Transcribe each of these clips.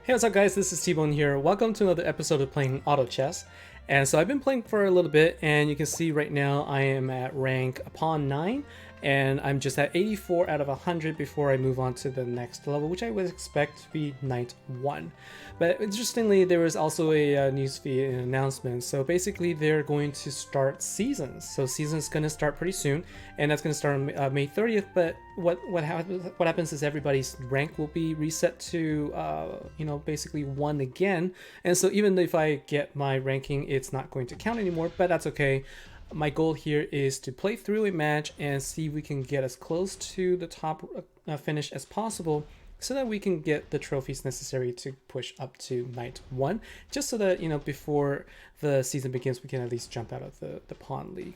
Hey, what's up guys, this is TBone here. Welcome to another episode of playing auto chess. And so I've been playing for a little bit, and you can see right now I am at rank pawn 9, and I'm just at 84 out of 100 before I move on to the next level, which I would expect to be knight 1. But interestingly, there was also a news feed and announcement. So basically they're going to start seasons. So season's going to start pretty soon, and that's going to start on May 30th. But what happens is everybody's rank will be reset to basically 1 again. And so even if I get my ranking, it's not going to count anymore, but that's okay. My goal here is to play through a match and see if we can get as close to the top finish as possible, so that we can get the trophies necessary to push up to knight 1, just so that before the season begins we can at least jump out of the pawn league.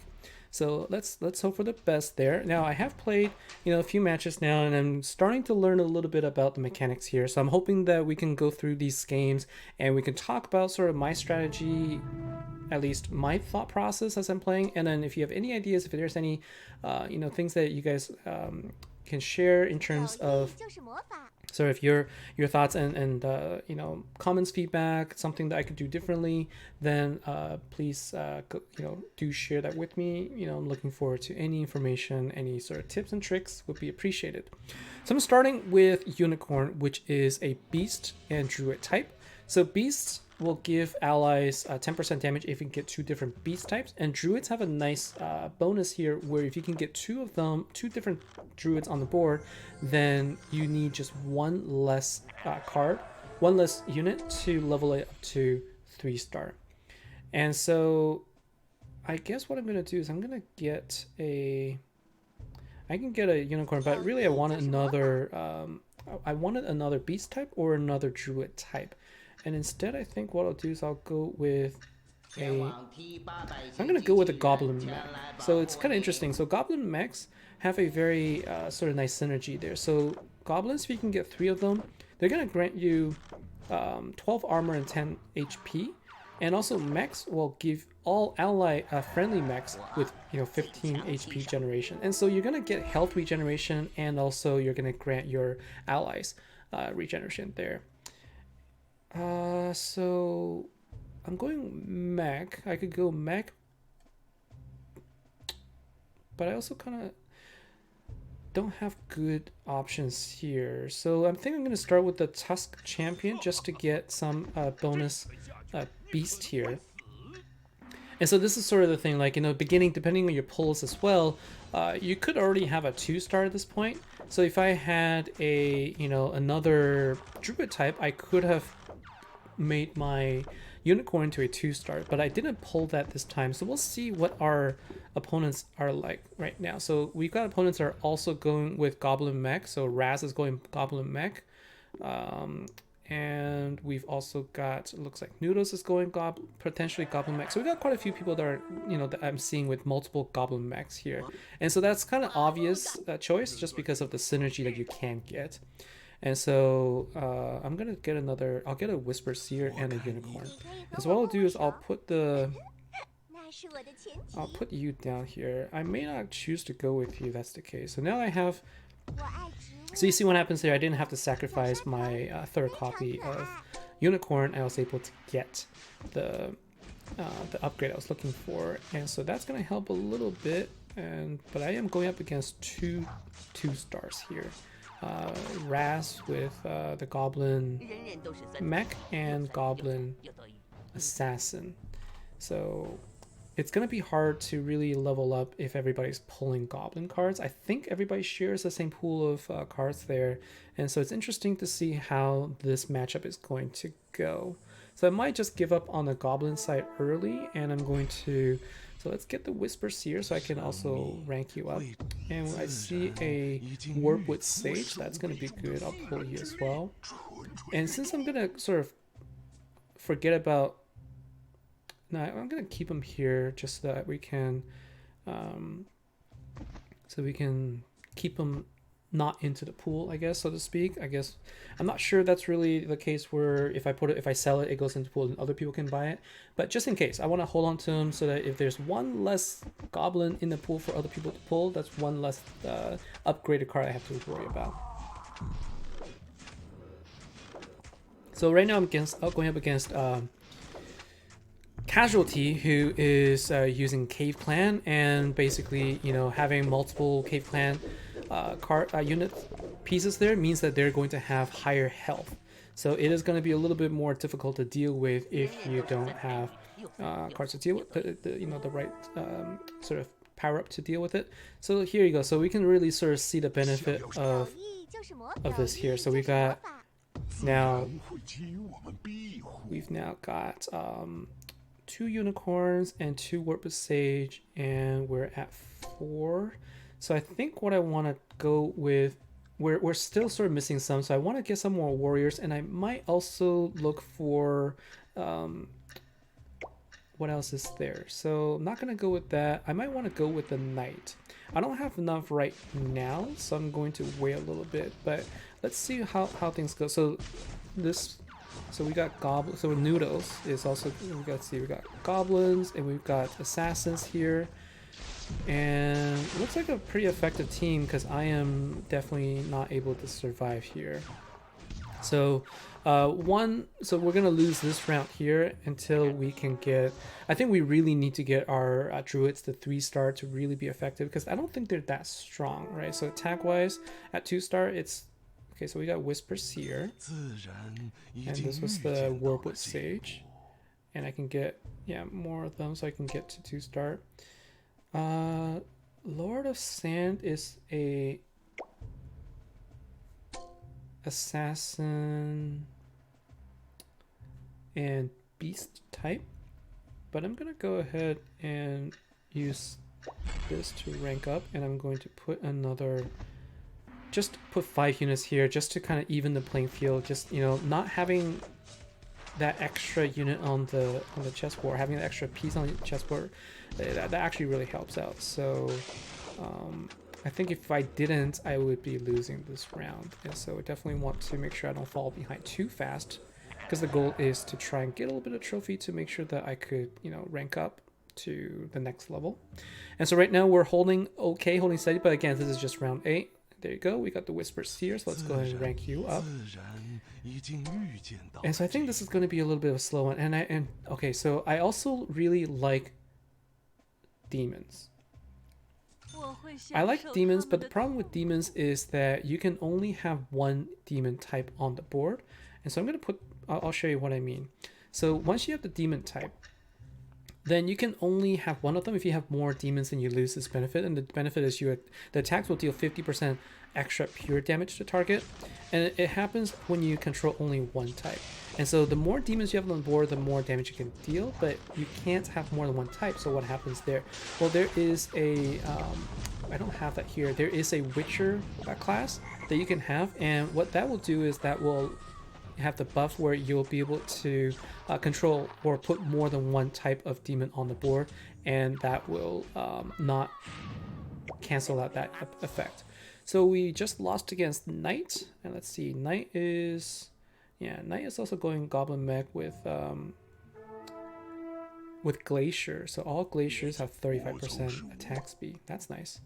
So let's hope for the best there. Now I have played a few matches now, and I'm starting to learn a little bit about the mechanics here. So I'm hoping that we can go through these games and we can talk about sort of my strategy, at least my thought process as I'm playing. And then if you have any ideas, if there's any things that you guys can share in terms of sort of your thoughts and comments, feedback, something that I could do differently, then please do share that with me. I'm looking forward to any information, any sort of tips and tricks would be appreciated. So I'm starting with Unicorn, which is a beast and druid type. So beasts will give allies 10% damage if you can get 2 different beast types, and druids have a nice bonus here where if you can get 2 of them, 2 different druids on the board, then you need just 1 less card, 1 less unit to level it up to 3-star. And so I guess what I'm gonna do is I'm gonna get I can get a unicorn, but really I wanted another beast type or another druid type. And instead, I think what I'll do is I'll go with I'm gonna go with a goblin mech. So it's kind of interesting. So goblin mechs have a very sort of nice synergy there. So goblins, if you can get 3 of them, they're gonna grant you 12 armor and 10 HP. And also mechs will give all ally friendly mechs with 15 HP generation. And so you're gonna get health regeneration, and also you're gonna grant your allies regeneration there. So I'm going mech. I could go mech, but I also kind of don't have good options here. So I think I'm going to start with the Tusk Champion just to get some bonus beast here. And so this is sort of the thing, like beginning, depending on your pulls as well, you could already have a 2-star at this point. So if I had a another druid type, I could have made my unicorn to a 2-star, but I didn't pull that this time. So we'll see what our opponents are like right now. So we've got opponents that are also going with goblin mech. So Raz is going goblin mech, and we've also got, it looks like Noodles is going potentially goblin mech. So we got quite a few people that are that I'm seeing with multiple goblin mechs here, and so that's kind of obvious choice just because of the synergy that you can get. And so I'm gonna get I'll get a Whisper Seer and a Unicorn. And so what I'll do is I'll put you down here. I may not choose to go with you, that's the case. So now I have, so you see what happens there. I didn't have to sacrifice my 3rd copy of Unicorn. I was able to get the upgrade I was looking for, and so that's gonna help a little bit. But I am going up against 2 2-stars here. Raz with the goblin mech and goblin assassin. So it's gonna be hard to really level up if everybody's pulling goblin cards. I think everybody shares the same pool of cards there, and so it's interesting to see how this matchup is going to go. So I might just give up on the goblin side early, and I'm going to, so let's get the Whisper Seer so I can also rank you up. And I see a Warp with Sage, that's going to be good. I'll pull you as well. And since I'm going to sort of forget about, no, I'm going to keep him here just so that we can, keep him not into the pool, I guess, so to speak. I guess I'm not sure that's really the case where if I sell it, it goes into the pool and other people can buy it. But just in case, I want to hold on to them so that if there's 1 less goblin in the pool for other people to pull, that's 1 less upgraded card I have to worry about. So right now I'm going up against Casualty, who is using Cave Clan, and basically, you know, having multiple Cave Clan unit pieces there means that they're going to have higher health. So it is going to be a little bit more difficult to deal with if you don't have cards to deal with the you know, the right sort of power up to deal with it. So here you go. So we can really sort of see the benefit of this here. So we got now we've now got 2 unicorns and 2 warp with sage, and we're at 4. So I think what I want to go with, we're still sort of missing some, so I want to get some more warriors, and I might also look for what else is there. So I'm not gonna go with that. I might want to go with the knight. I don't have enough right now, so I'm going to wait a little bit, but let's see how things go. So we got goblins. So noodles is also, we got goblins and we've got assassins here, and it looks like a pretty effective team because I am definitely not able to survive here. So so we're gonna lose this round here until we can get, I think we really need to get our druids to 3-star to really be effective, because I don't think they're that strong, right? So attack wise at 2-star, it's okay. So we got Whisper Seer, and this was the Warpwood Sage, and I can get, yeah, more of them so I can get to 2-star. Lord of Sand is a assassin and beast type, but I'm gonna go ahead and use this to rank up, and I'm going to put another, just put 5 units here just to kind of even the playing field. Just, you know, not having that extra unit on the chessboard, having an extra piece on the chessboard, that actually really helps out. So I think if I didn't, I would be losing this round, and so I definitely want to make sure I don't fall behind too fast, because the goal is to try and get a little bit of trophy to make sure that I could, you know, rank up to the next level. And so right now we're holding steady, but again, this is just round 8. There you go, we got the Whisper Seer, so let's go ahead and rank you up. And so I think this is going to be a little bit of a slow one, and okay, so I also really like demons. I like demons, but the problem with demons is that you can only have 1 demon type on the board. And so I'm going to put, I'll show you what I mean. So once you have the demon type, then you can only have 1 of them. If you have more demons, then you lose this benefit. And the benefit is the attacks will deal 50% extra pure damage to target. And it happens when you control only 1 type. And so the more demons you have on the board, the more damage you can deal, but you can't have more than 1 type. So what happens there? Well, there is a, I don't have that here. There is a Witcher class that you can have. And what that will do is that will have the buff where you'll be able to control or put more than 1 type of demon on the board, and that will not cancel out that effect. So we just lost against Knight, and let's see, Knight is also going Goblin Mech with Glacier. So all Glaciers have 35% attack speed. That's nice.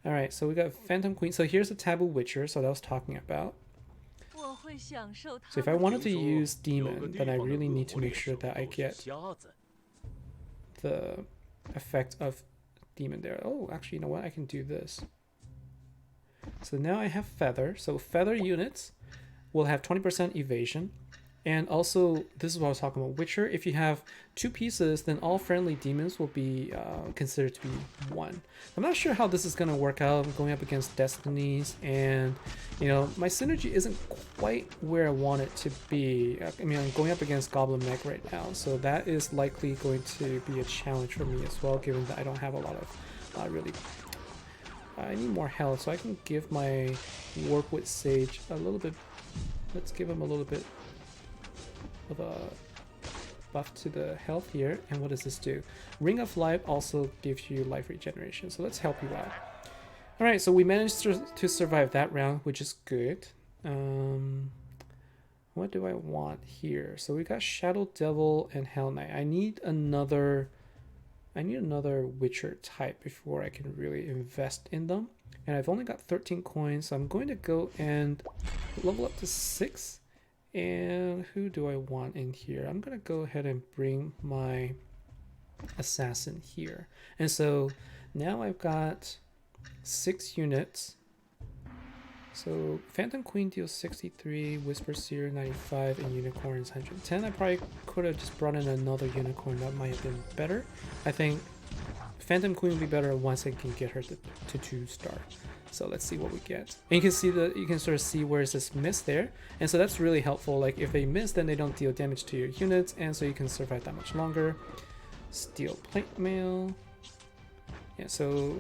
All right, so we got Phantom Queen. So here's a Taboo Witcher, so that I was talking about. So if I wanted to use Demon, then I really need to make sure that I get the effect of Demon there. Oh, actually, you know what? I can do this. So now I have Feather. So Feather units will have 20% evasion. And also, this is what I was talking about. Witcher, if you have 2 pieces, then all friendly demons will be considered to be 1. I'm not sure how this is going to work out. I'm going up against Destinies, and, you know, my synergy isn't quite where I want it to be. I mean, I'm going up against Goblin Mech right now, so that is likely going to be a challenge for me as well, given that I don't have a lot of really... I need more health, so I can give my Warpwood Sage a little bit... Let's give him a little bit of a buff to the health here. And what does this do? Ring of Life also gives you life regeneration, so let's help you out. All right, so we managed to survive that round, which is good. What do I want here? So we got Shadow Devil and Hell Knight. I need another Witcher type before I can really invest in them, and I've only got 13 coins, so I'm going to go and level up to 6. And who do I want in here? I'm gonna go ahead and bring my assassin here. And so now I've got 6 units. So Phantom Queen deals 63, Whisper Seer 95, and Unicorns 110. I probably could have just brought in another Unicorn. That might have been better. I think Phantom Queen would be better once I can get her to 2-star. So let's see what we get. And you can see you can sort of see where is this miss there. And so that's really helpful. Like if they miss, then they don't deal damage to your units, and so you can survive that much longer. Steel Plate Mail. Yeah, so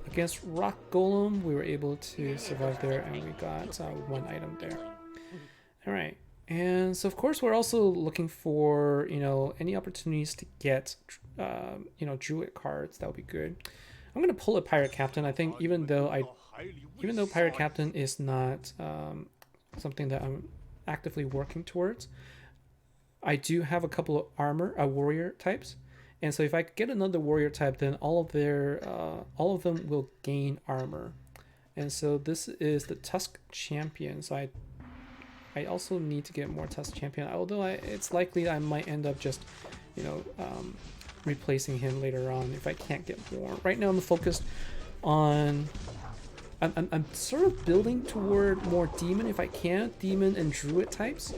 against Rock Golem, we were able to survive there, and we got 1 item there. All right, and so of course we're also looking for, you know, any opportunities to get, you know, Druid cards. That would be good. I'm gonna pull a Pirate Captain. I think even though Pirate Captain is not something that I'm actively working towards, I do have a couple of warrior types. And so if I get another warrior type, then all of them will gain armor. And so this is the Tusk Champion. So I also need to get more Tusk Champion. Although it's likely I might end up just, you know, replacing him later on if I can't get more. Right now I'm focused on. I'm sort of building toward more demon if I can, demon and druid types.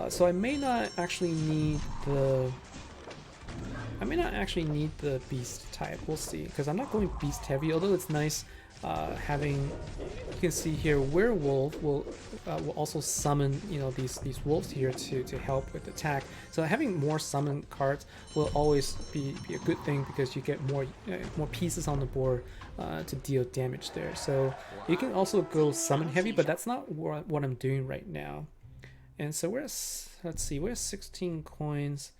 So I may not actually need the. Beast type. We'll see, because I'm not going beast heavy. Although it's nice having, you can see here, werewolf will also summon, you know, these wolves here to help with attack. So having more summon cards will always be a good thing, because you get more pieces on the board to deal damage there. So you can also go summon heavy, but that's not what I'm doing right now. And so let's see, we're at 16 coins,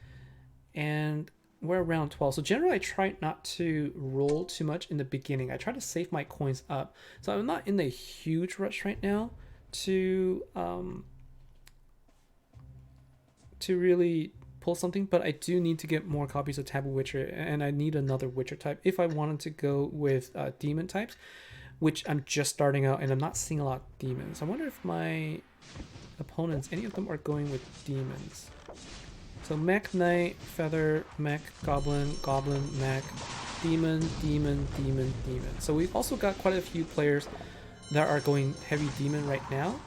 and we're around 12. So generally I try not to roll too much in the beginning. I try to save my coins up. So I'm not in a huge rush right now to really pull something, but I do need to get more copies of Taboo Witcher, and I need another Witcher type if I wanted to go with demon types, which I'm just starting out and I'm not seeing a lot of demons. I wonder if my opponents, any of them, are going with demons. So mech, knight, feather, mech, goblin, goblin, mech, demon, demon, demon, demon. So we've also got quite a few players that are going heavy demon right now.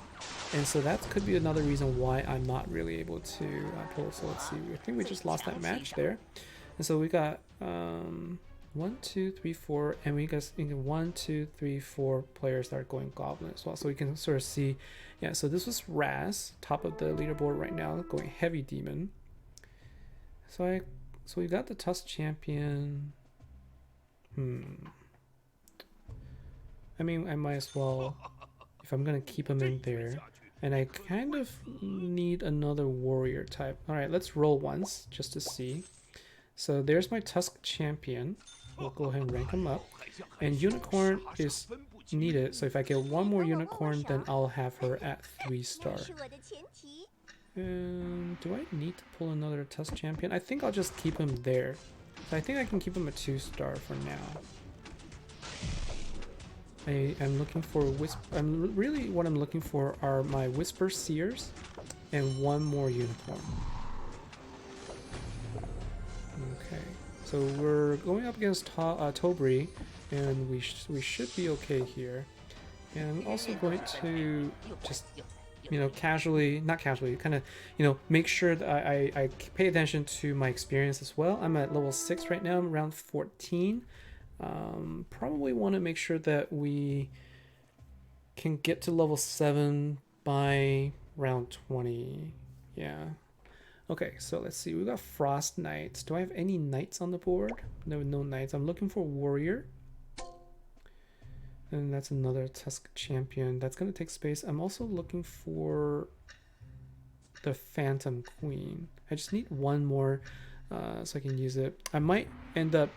And so that could be another reason why I'm not really able to pull. So let's see, I think we just lost that match there. And so we got 1, 2, 3, 4, and we got 1, 2, 3, 4 players that are going goblin as well. So we can sort of see, yeah, so this was Raz, top of the leaderboard right now, going heavy demon. So we got the Tusk Champion. I mean, I might as well, if I'm gonna keep him in there. And I kind of need another warrior type. All right, let's roll once just to see. So there's my Tusk Champion. We'll go ahead and rank him up. And Unicorn is needed. So if I get one more Unicorn, then I'll have her at 3-star. And do I need to pull another Tusk Champion? I think I'll just keep him there. So I think I can keep him a 2-star for now. I'm looking for what I'm looking for are my Whisper Seers and one more Unicorn. Okay, so we're going up against Tobri, and we should be okay here. And I'm also going to just, you know, not casually, kind of, you know, make sure that I pay attention to my experience as well. I'm at level 6 right now. I'm around 14. Probably want to make sure that we can get to level 7 by round 20. Yeah. Okay, so let's see. We got Frost Knights. Do I have any knights on the board? No knights. I'm looking for warrior. And that's another Tusk Champion. That's going to take space. I'm also looking for the Phantom Queen. I just need one more so I can use it. I might end up...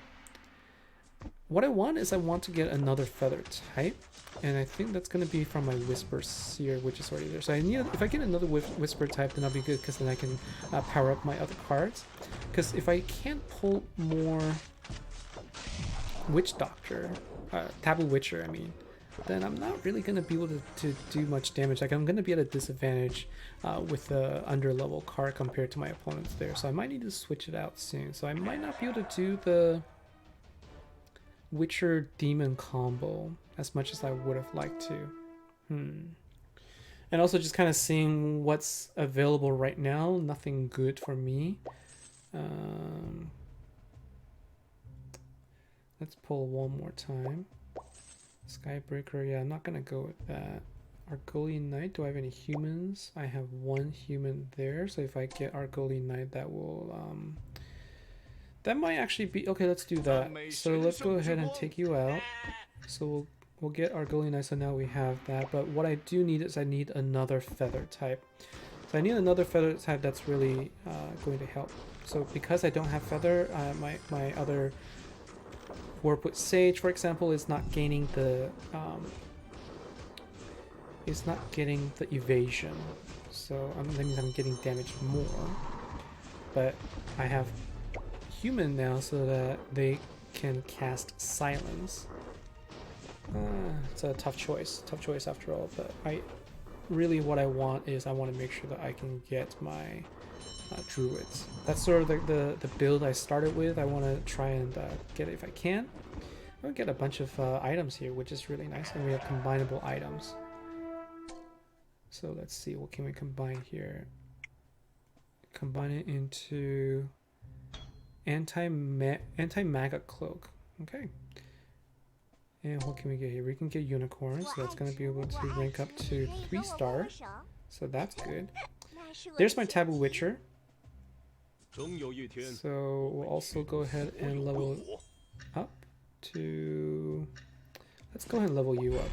What I want to get another feather type. And I think that's going to be from my Whisper Seer, which is already there. So I need, if I get another Whisper type, then I'll be good, because then I can power up my other cards. Because if I can't pull more Witch Doctor... Taboo Witcher, I mean. then I'm not really going to be able to do much damage. Like, I'm going to be at a disadvantage with the under-level card compared to my opponents there. So I might need to switch it out soon. So I might not be able to do the Witcher Demon combo as much as I would have liked to. And also just kind of seeing what's available right now. Nothing good for me. Let's pull one more time. Skybreaker, yeah, I'm not gonna go with that. Argolian Knight, do I have any humans? I have one human there, so if I get Argolian Knight, that will, that might actually be, okay, let's do that. So let's go ahead and take you out. So we'll get Argolian Knight, so now we have that, but what I do need is I need another feather type. So I need another feather type that's really going to help. So because I don't have feather, my other Warp with Sage, for example, is not gaining the evasion. So that means I'm getting damaged more. But I have human now, so that they can cast Silence. It's a tough choice after all. But what I want is I want to make sure that I can get my druids. That's sort of the build I started with. I want to try and get it if I can. I'm gonna get a bunch of items here, which is really nice, and we have combinable items. So let's see, what can we combine here? Combine it into anti-maga cloak. Okay. And what can we get here? We can get unicorns, so that's gonna be able to rank up to 3-star. So that's good. There's my Taboo Witcher. So we'll also go ahead and level up to... Let's go ahead and level you up.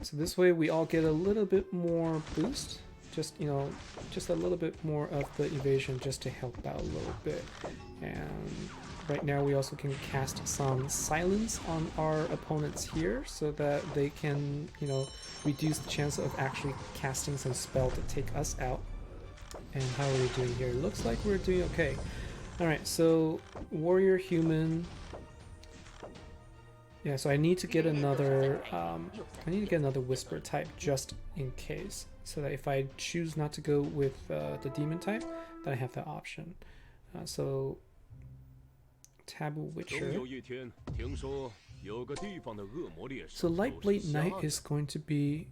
So this way we all get a little bit more boost. Just, you know, just a little bit more of the evasion just to help out a little bit. And right now we also can cast some silence on our opponents here so that they can, you know, reduce the chance of actually casting some spell to take us out. And how are we doing here? Looks like we're doing okay. Alright, so warrior human. Yeah, so I need to get another whisper type just in case. So that if I choose not to go with the demon type, then I have that option. So Taboo Witcher. So Lightblade Knight is going to be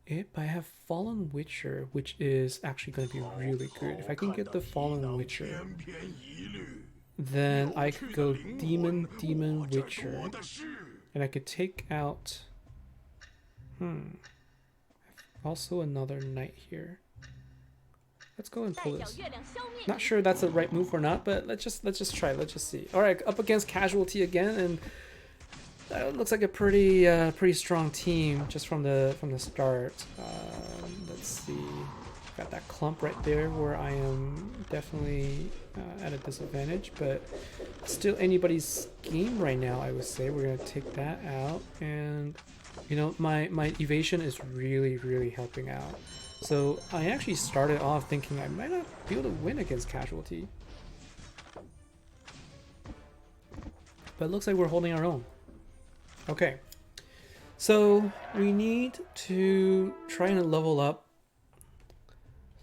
it, but I have Fallen Witcher, which is actually going to be really good. If I can get the Fallen Witcher, then I could go Demon Witcher, and I could take out also another knight here. Let's go and pull this. Not sure that's the right move or not, but let's just try. Let's just see. All right, up against Casualty again, and that looks like a pretty strong team just from the start. Let's see. Got that clump right there where I am definitely at a disadvantage, but still anybody's game right now. I would say we're gonna take that out, and you know my evasion is really helping out. So I actually started off thinking I might not be able to win against Casualty, but it looks like we're holding our own. Okay, so we need to try and level up.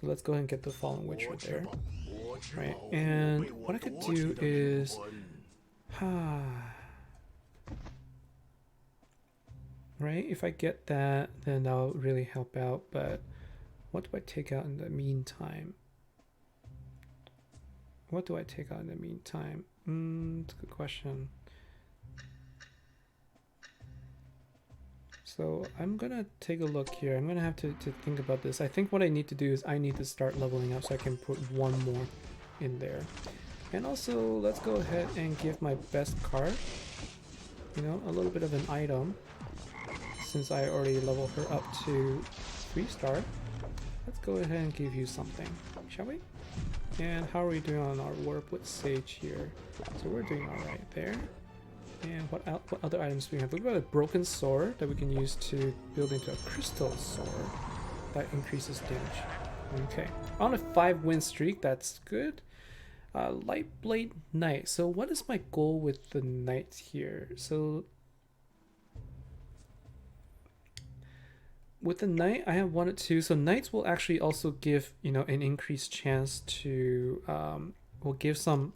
So let's go ahead and get the Fallen Witcher there. Right, and what I could do is... right, if I get that, then that'll really help out, but what do I take out in the meantime? What do I take out in the meantime? It's a good question. So I'm gonna take a look here. I'm gonna have to think about this. I think what I need to do is I need to start leveling up so I can put one more in there. And also let's go ahead and give my best card, you know, a little bit of an item, since I already leveled her up to 3-star. Let's go ahead and give you something, shall we? And how are we doing on our Warp with Sage here? So we're doing alright there. And what other items do we have? We've got a broken sword that we can use to build into a crystal sword that increases damage. Okay, on a 5-win streak, that's good. Light Blade Knight. So what is my goal with the knight here? So with the knight, I have 1 or 2. So knights will actually also give, you know, an increased chance to, will give some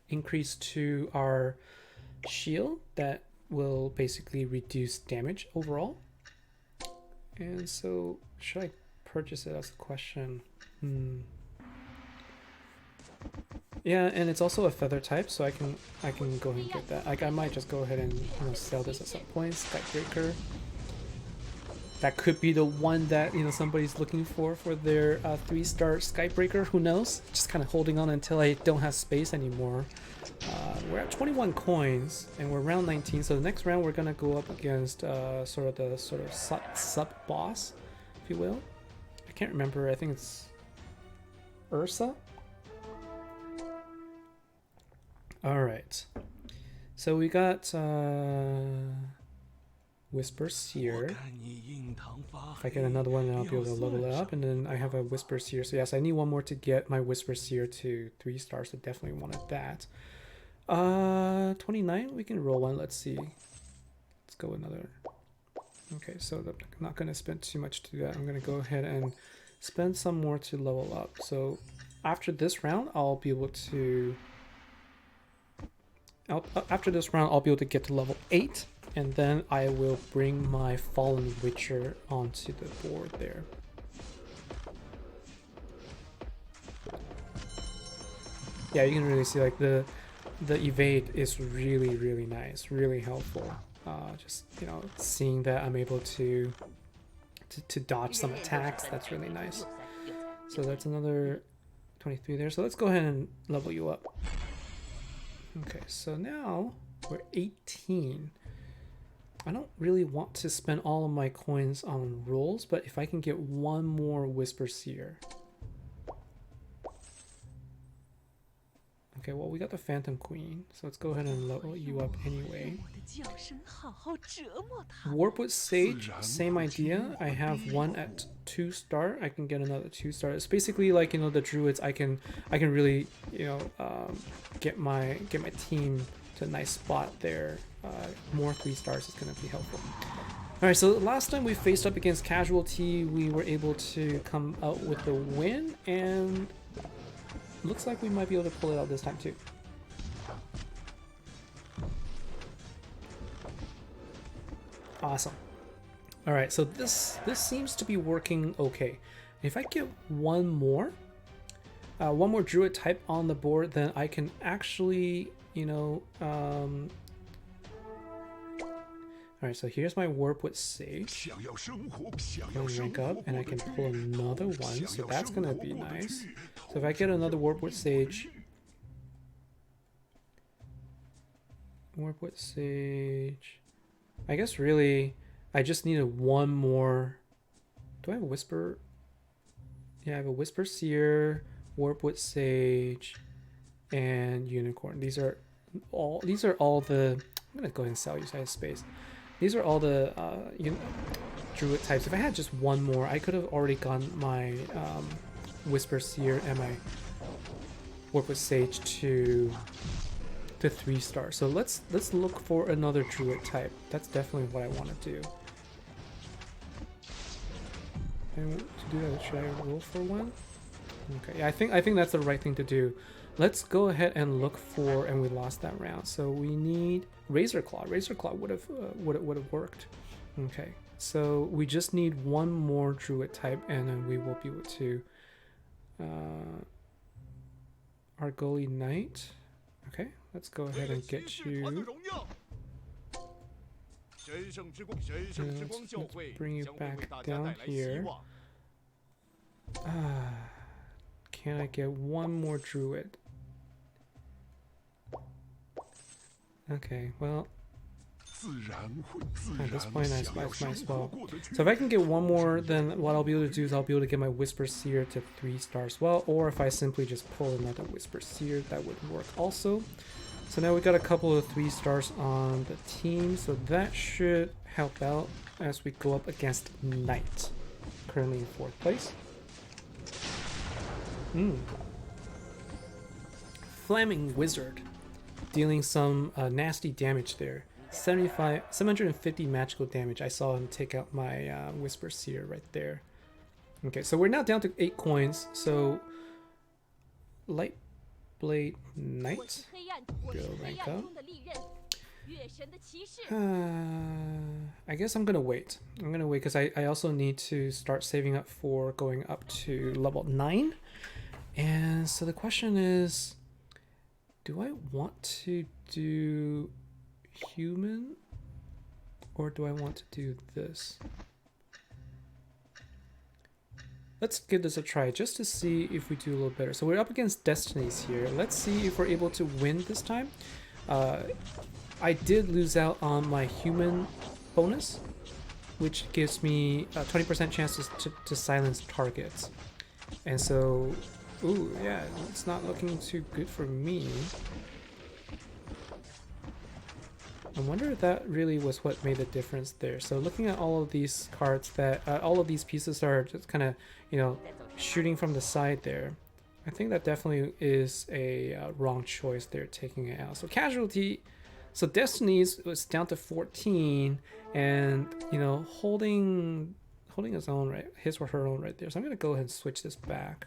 increase to our shield that will basically reduce damage overall. And so should I purchase it? That's the question. Yeah, and it's also a feather type, so I can go ahead and get that. Like I might just go ahead and, you know, sell this at some point. Skybreaker. That could be the one that, you know, somebody's looking for their 3-star Skybreaker. Who knows? Just kind of holding on until I don't have space anymore. We're at 21 coins and we're round 19. So the next round we're gonna go up against sort of sub boss, if you will. I can't remember. I think it's Ursa. All right. So we got Whisper Seer. If I get another one, then I'll be able to level it up. And then I have a Whisper Seer. So yes, I need one more to get my Whisper Seer to 3 stars. So definitely wanted that. 29. We can roll one. Let's see. Let's go another. Okay, so I'm not going to spend too much to do that. I'm going to go ahead and spend some more to level up. So after this round, I'll be able to... after this round, I'll be able to get to level 8. And then I will bring my Fallen Witcher onto the board there. Yeah, you can really see like the evade is really nice, really helpful. Just, you know, seeing that I'm able to dodge some attacks, that's really nice. So that's another 23 there. So let's go ahead and level you up. Okay, so now we're 18. I don't really want to spend all of my coins on rolls, but if I can get one more Whisper Seer. Okay, well, we got the Phantom Queen, so let's go ahead and level you up anyway. Warpwood Sage, same idea. I have one at 2-star. I can get another 2-star. It's basically like, you know, the druids. I can really, you know, get my team to a nice spot there. More 3 stars is going to be helpful. All right, so last time we faced up against Casualty, we were able to come out with the win, and looks like we might be able to pull it out this time too. Awesome. All right, so this seems to be working okay. If I get one more druid type on the board, then I can actually, you know, all right, so here's my Warpwood Sage. I'll rank up, and I can pull another one, so that's gonna be nice. So if I get another Warpwood Sage, I guess really, I just needed one more. Do I have a Whisper? Yeah, I have a Whisper Seer, Warpwood Sage, and Unicorn. These are all the. I'm gonna go ahead and sell you so I have space. These are all the druid types. If I had just one more, I could have already gotten my Whisper Seer and my Warpwood Sage to 3 stars. So let's look for another druid type. That's definitely what I want to do. And to do that, should I roll for one? Okay, yeah, I think that's the right thing to do. Let's go ahead and look for, and we lost that round. So we need Razor Claw. Razor Claw would have worked. Okay, so we just need one more druid type, and then we will be able to Argoli Knight. Okay, let's go ahead and get you. Let's bring you back down here. Can I get one more druid? Okay, well, at this point I might as well. So if I can get one more, then what I'll be able to do is I'll be able to get my Whisper Seer to 3 stars well, or if I simply just pull another Whisper Seer, that would work also. So now we got a couple of 3 stars on the team, so that should help out as we go up against Knight, currently in 4th place. Flaming Wizard, dealing some nasty damage there. 750 magical damage. I saw him take out my Whisper Seer right there. Okay, so we're now down to 8 coins. So Light Blade Knight, go rank up. I guess I'm gonna wait. I'm gonna wait because I also need to start saving up for going up to level 9. And so the question is, do I want to do human or do I want to do this? Let's give this a try just to see if we do a little better. So we're up against Destinies here. Let's see if we're able to win this time. I did lose out on my human bonus, which gives me a 20% chance to silence targets. And so, ooh, yeah, it's not looking too good for me. I wonder if that really was what made the difference there. So looking at all of these cards that, all of these pieces are just kind of, you know, shooting from the side there. I think that definitely is a wrong choice there, taking it out. So casualty, so Destiny's was down to 14 and, you know, holding his own, right, his or her own right there. So I'm going to go ahead and switch this back.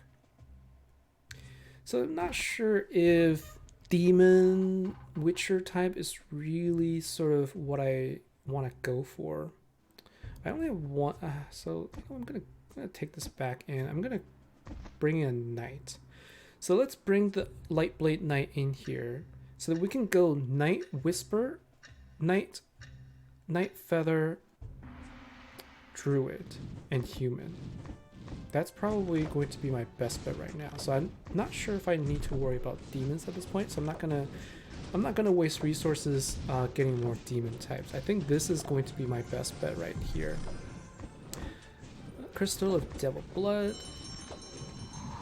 So I'm not sure if Demon Witcher type is really sort of what I want to go for. I only have one, so I'm gonna take this back in. I'm gonna bring in Knight. So let's bring the Light Blade Knight in here so that we can go Night Whisper, Night Feather, Druid, and Human. That's probably going to be my best bet right now. So I'm not sure if I need to worry about demons at this point. So I'm not gonna waste resources getting more demon types. I think this is going to be my best bet right here. Crystal of Devil Blood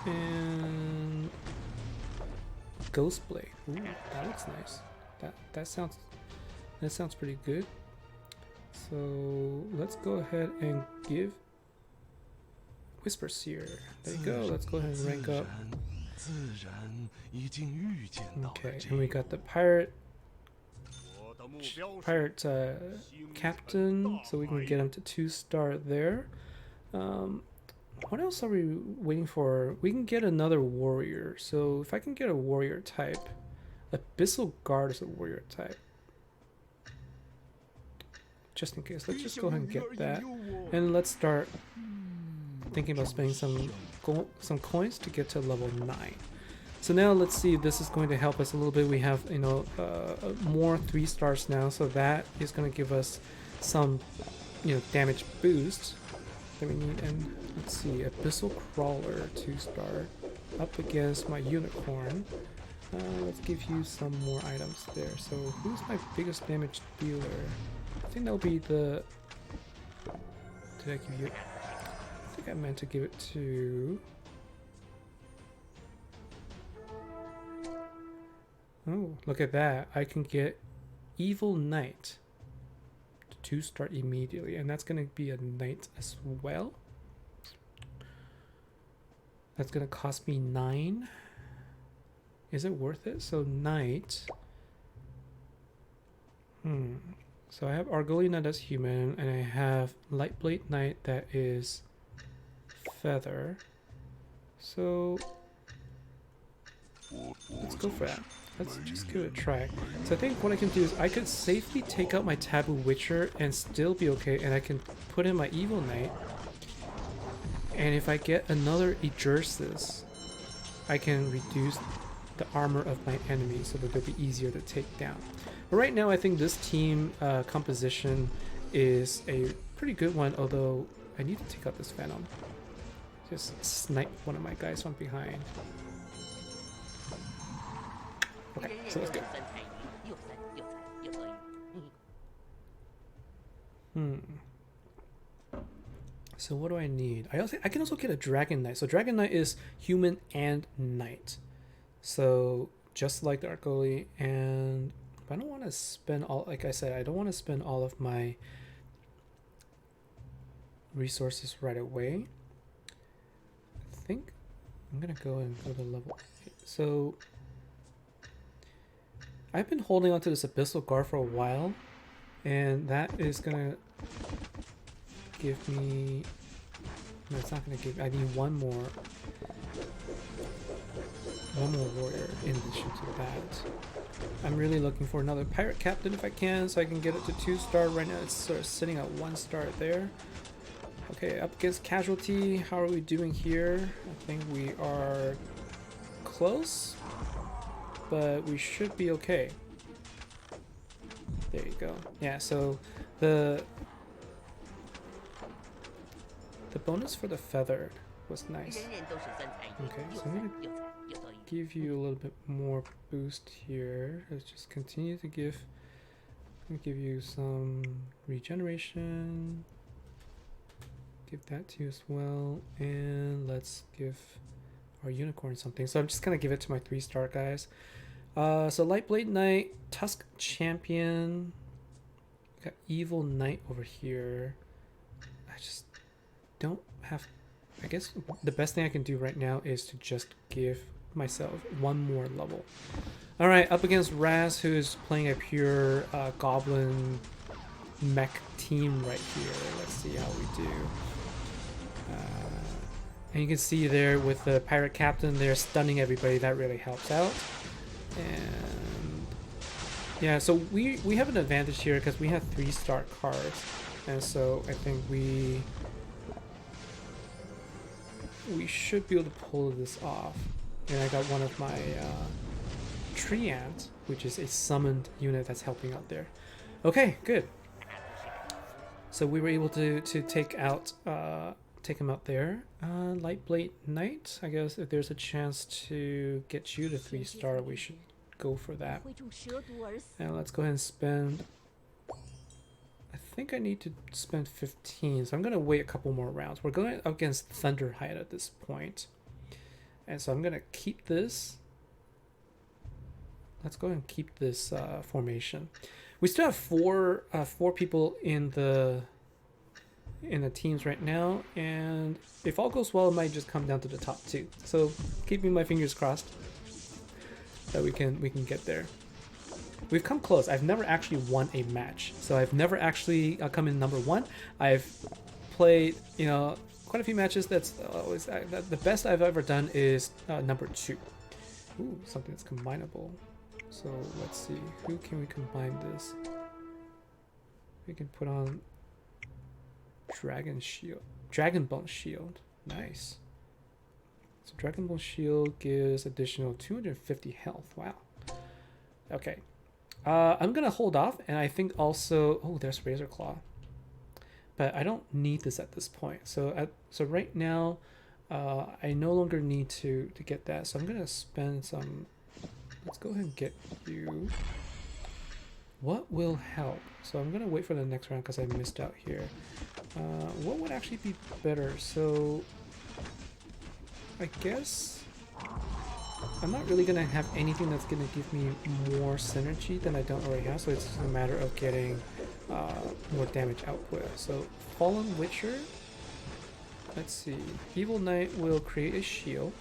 and Ghost Blade. Ooh, that looks nice. That sounds pretty good. So let's go ahead and give Whisper Seer. There you go. Let's go ahead and rank up. Okay, and we got the pirate captain, so we can get him to 2-star there. What else are we waiting for? We can get another warrior. So if I can get a warrior type, Abyssal Guard is a warrior type. Just in case, let's just go ahead and get that, and let's start thinking about spending some coins to get to level 9. So now let's see if this is going to help us a little bit. We have, you know, more 3 stars now, so that is going to give us some, you know, damage boost that we need. And let's see, Abyssal Crawler 2-star up against my Unicorn. Let's give you some more items there. So who's my biggest damage dealer? I think that'll be the. Did I give you? I think I meant to give it to. Oh, look at that. I can get Evil Knight to start immediately, and that's going to be a knight as well. That's going to cost me 9. Is it worth it? So knight. So I have Argolian that's human, and I have Lightblade Knight that is feather. So let's go for that. Let's just give it a try. So I think what I can do is I could safely take out my Taboo Witcher and still be okay, and I can put in my Evil Knight. And if I get another Egersis, I can reduce the armor of my enemy so that they'll be easier to take down. But right now I think this team composition is a pretty good one, although I need to take out this Venom. Just snipe one of my guys from behind. Okay, so let's go. So what do I need? I can also get a Dragon Knight. So Dragon Knight is human and knight. So just like the Argoli, and I don't want to spend all, like I said, I don't want to spend all of my resources right away. I think I'm gonna go and go to level 8. So I've been holding on to this Abyssal Guard for a while, and that is gonna give me... No, it's not gonna give... I need one more warrior in addition to that. I'm really looking for another pirate captain if I can, so I can get it to 2-star. Right now it's sort of sitting at 1-star there. Okay, up against casualty. How are we doing here? I think we are close, but we should be okay. There you go. Yeah, so the bonus for the feathered was nice. Okay, so I'm gonna give you a little bit more boost here. Let's just continue to give you some regeneration. Give that to you as well, and let's give our unicorn something. So I'm just gonna give it to my 3-star guys. So Lightblade Knight, Tusk Champion, got Evil Knight over here. I just don't have... I guess the best thing I can do right now is to just give myself one more level. Alright, up against Raz, who is playing a pure goblin mech team right here. Let's see how we do. And you can see there with the pirate captain, they're stunning everybody. That really helps out. And yeah, so we have an advantage here because we have 3-star cards, and so I think we should be able to pull this off. And I got one of my tree ants, which is a summoned unit that's helping out there. Okay, good. So we were able to take him out there. Lightblade Knight, I guess if there's a chance to get you to 3-star, we should go for that. And let's go ahead and spend... I think I need to spend 15, so I'm going to wait a couple more rounds. We're going up against Thunderhide at this point. And so I'm going to keep this. Let's go ahead and keep this formation. We still have four people in the teams right now, and if all goes well, it might just come down to the top 2. So keeping my fingers crossed that we can get there. We've come close. I've never actually won a match, so I've never actually come in number 1. I've played, you know, quite a few matches. That's always the best I've ever done is number 2. Ooh, something that's combinable. So let's see, who can we combine this? We can put on Dragon Bone Shield. Nice. So Dragon Bone Shield gives additional 250 health. Wow. Okay. I'm gonna hold off, and I think also... Oh, there's Razor Claw. But I don't need this at this point. So right now, I no longer need to get that. So I'm gonna spend some... Let's go ahead and get you. What will help? So I'm gonna wait for the next round because I missed out here. What would actually be better? So I guess I'm not really gonna have anything that's gonna give me more synergy than I don't already have. So it's just a matter of getting more damage output. So Fallen Witcher. Let's see. Evil Knight will create a shield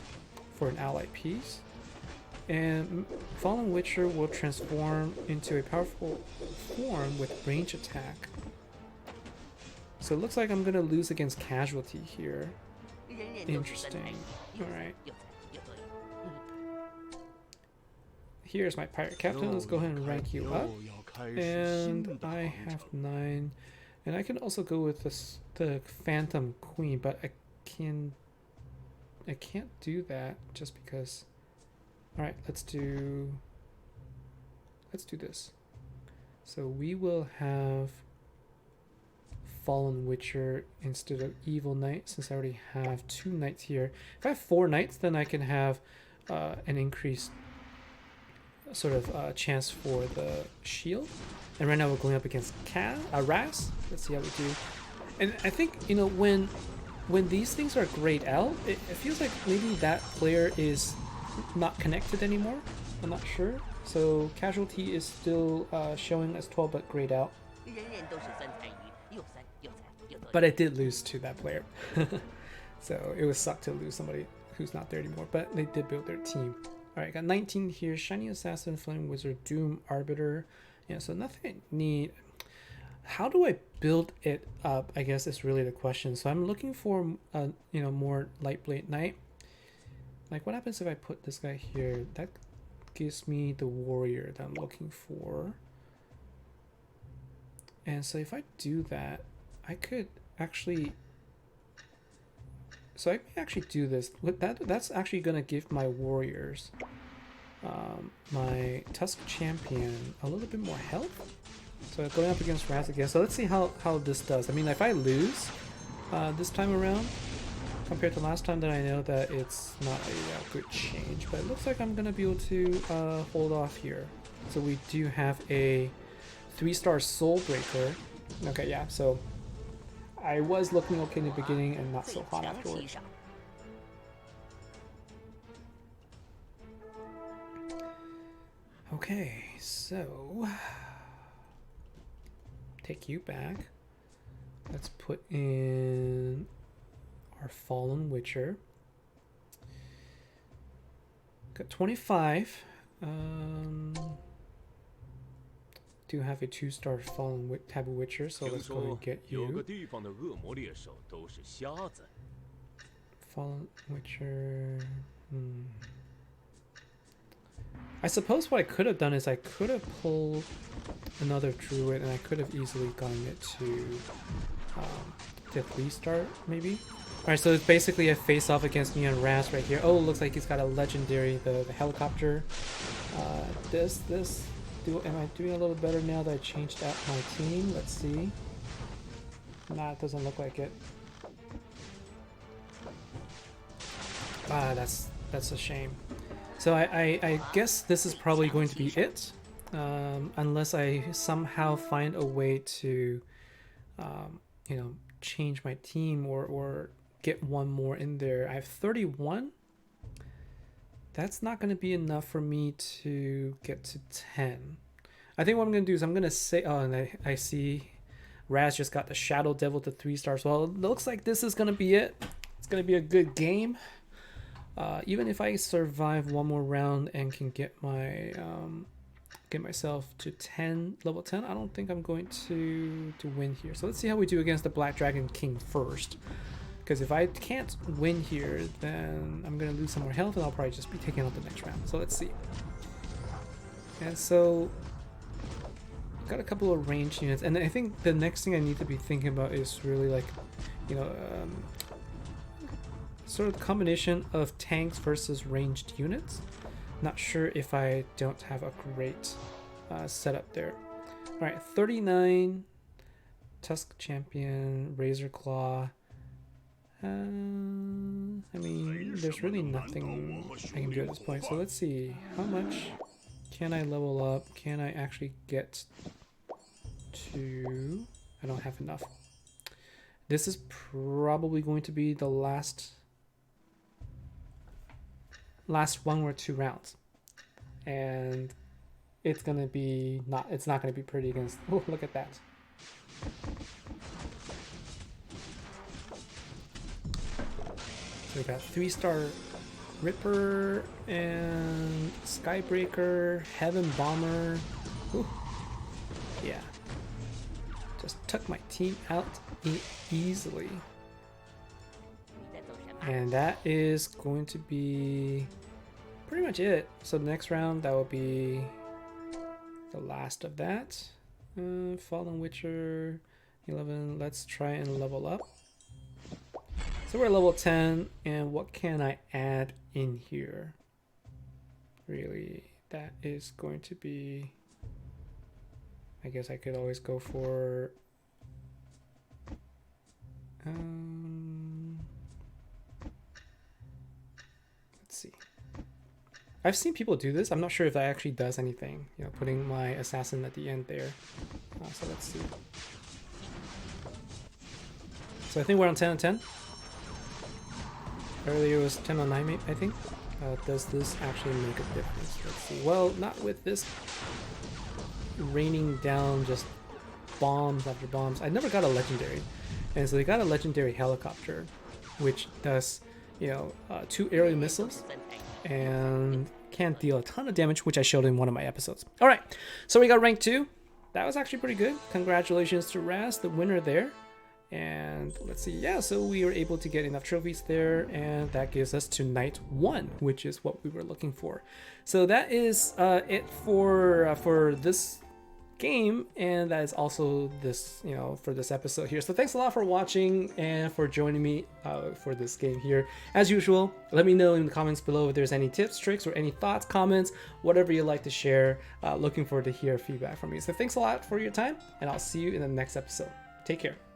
for an ally piece. And Fallen Witcher will transform into a powerful form with range attack. So it looks like I'm going to lose against casualty here. Interesting. Alright. Here's my pirate captain. Let's go ahead and rank you up. And I have 9. And I can also go with the Phantom Queen, but I can't do that just because... Alright, let's do this. So we will have Fallen Witcher instead of Evil Knight, since I already have 2 knights here. If I have 4 knights, then I can have an increased sort of chance for the shield. And right now we're going up against Raz. Let's see how we do. And I think, you know, when these things are grayed out, it feels like maybe that player is not connected anymore. I'm not sure. So casualty is still showing as 12 but grayed out. But I did lose to that player. So it was sucked to lose somebody who's not there anymore. But they did build their team. Alright, got 19 here. Shiny Assassin, Flame Wizard, Doom, Arbiter. Yeah, so nothing I need. How do I build it up, I guess is really the question. So I'm looking for, more Light Blade Knight. Like, what happens if I put this guy here? That gives me the warrior that I'm looking for. And so if I do that, I could actually... So I may actually do this. With that's actually going to give my warriors, my Tusk Champion, a little bit more health. So going up against Raz again. So let's see how this does. I mean, if I lose this time around, compared to last time, then I know that it's not a good change. But it looks like I'm going to be able to hold off here. So we do have a 3-star Soul Breaker. Okay, yeah, so I was looking okay in the beginning and not so hot afterwards. Okay, so take you back. Let's put in our Fallen Witcher. Got 25. Do have a 2-star Fallen Taboo Witcher, so let's go and get you. Fallen Witcher. I suppose what I could have done is I could have pulled another Druid and I could have easily gotten it to 3-star maybe. Alright, so it's basically a face-off against me and Raz right here. Oh, it looks like he's got a legendary, the helicopter. Am I doing a little better now that I changed out my team? Let's see. Nah, it doesn't look like it. Ah, that's a shame. So I guess this is probably going to be it, unless I somehow find a way to, change my team or get one more in there. I have 31. That's not going to be enough for me to get to 10. I think what I'm going to do is I'm going to say... Oh, and I see Raz just got the Shadow Devil to 3-stars. Well, it looks like this is going to be it. It's going to be a good game. Even if I survive one more round and can get my get myself to 10, level 10, I don't think I'm going to win here. So let's see how we do against the Black Dragon King first. Because if I can't win here, then I'm going to lose some more health and I'll probably just be taking out the next round. So let's see. And so, got a couple of ranged units. And I think the next thing I need to be thinking about is really like, sort of the combination of tanks versus ranged units. Not sure if I don't have a great setup there. Alright, 39, Tusk Champion, Razor Claw. I mean, there's really nothing I can do at this point. So let's see, how much can I level up? Can I actually get to... I don't have enough. This is probably going to be the last 1 or 2 rounds. And it's gonna be it's not gonna be pretty against... Oh, look at that. So we got 3-star Ripper and Skybreaker, Heaven Bomber. Ooh. Yeah. Just took my team out easily. And that is going to be pretty much it. So the next round, that will be the last of that. Fallen Witcher 11. Let's try and level up. So we're at level 10, and what can I add in here? Really, that is going to be... I guess I could always go for... let's see. I've seen people do this. I'm not sure if that actually does anything. Putting my assassin at the end there. So let's see. So I think we're on 10 on 10. Earlier it was 10 on 9, I think. Does this actually make a difference? Let's see. Well, not with this raining down just bombs after bombs. I never got a legendary. And so they got a legendary helicopter, which does, 2 aerial missiles and can deal a ton of damage, which I showed in one of my episodes. All right, so we got rank 2. That was actually pretty good. Congratulations to Raz, the winner there. And let's see, yeah, so we were able to get enough trophies there, and that gives us to Knight 1, which is what we were looking for. So that is it for this game, and that is also this, you know, for this episode here. So thanks a lot for watching and for joining me for this game here. As usual, let me know in the comments below if there's any tips, tricks, or any thoughts, comments, whatever you'd like to share. Looking forward to hear feedback from you. So thanks a lot for your time, and I'll see you in the next episode. Take care.